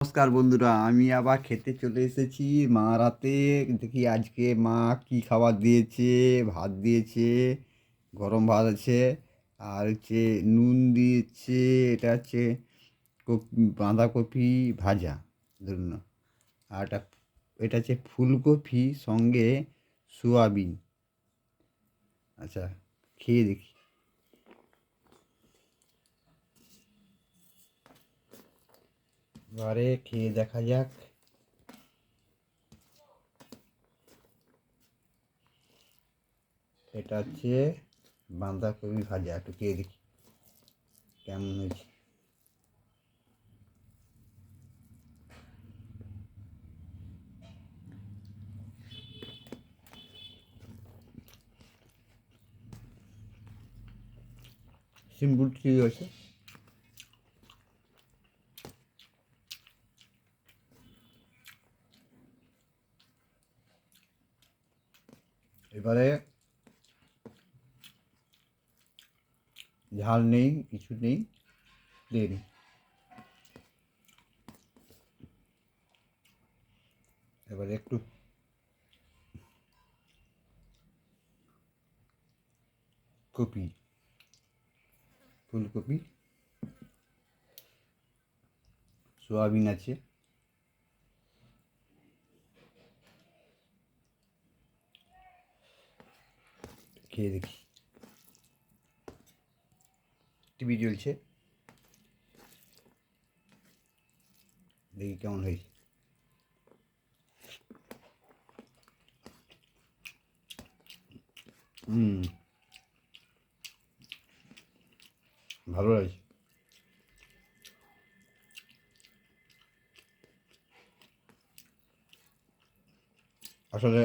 নমস্কার বন্ধুরা, আমি আবার খেতে চলে এসেছি মার হাতে। দেখি আজকে মা কি খাবার দিয়েছে। ভাত দিয়েছে, গরম ভাত আছে, আর হচ্ছে নুন দিয়েছে। এটা হচ্ছে বাঁধাকপি ভাজা, ধরুন না। আর এটা হচ্ছে ফুলকপি সঙ্গে সোয়াবিন। আচ্ছা, খেয়ে দেখি। এবারে খেয়ে দেখা যাক। এটা হচ্ছে বাঁধাকপি ভাজা, একটু খেয়ে দেখি কেমন হয়েছে। সিম্পল ঠিক আছে। এবারে ঝাল নেই, কিছু নেই, প্লেন। এবারে একটু কপি, ফুলকপি, সোয়াবিন আছে, খেয়ে দেখি। টিভি চলছে, দেখি কেমন হয়েছে। ভালো লাগছে। আসলে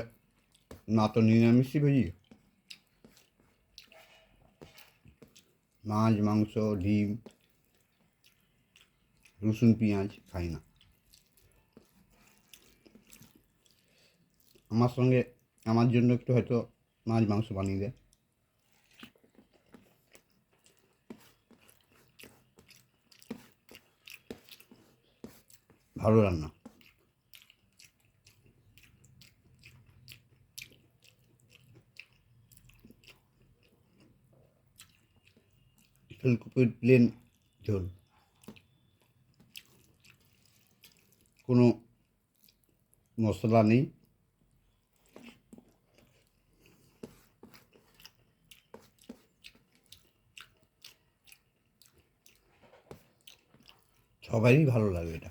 না তো নিরামিষই ভেজি, মাছ, মাংস, ডিম, রসুন, পেঁয়াজ খাই না। আমার সঙ্গে আমার জন্য একটু হয়তো মাছ মাংস বানিয়ে দেয়। ভালো রান্না। ফুলকপির প্লেন ঝোল, কোনো মশলা নেই। সবারই ভালো লাগে এটা।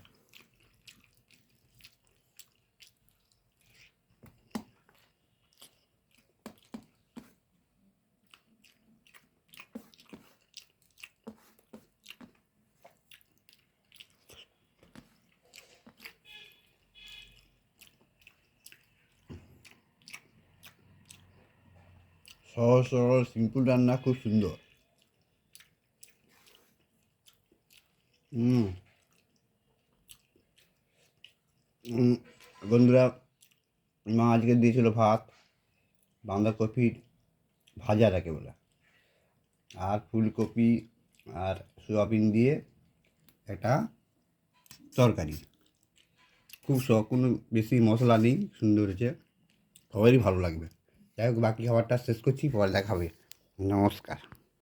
সহজ সরল সিম্পল রান্না, খুব সুন্দর। বন্ধুরা, মা আজকে দিয়েছিল ভাত, বাঁধাকপির ভাজাটাকে বলে, আর ফুলকপি আর সোয়াবিন দিয়ে একটা তরকারি। খুব কোনো বেশি মশলা নেই, সুন্দর হয়েছে, সবারই ভালো লাগবে। যাই হোক, বাকি খাবারটা শেষ করছি, পরে দেখা হবে। নমস্কার।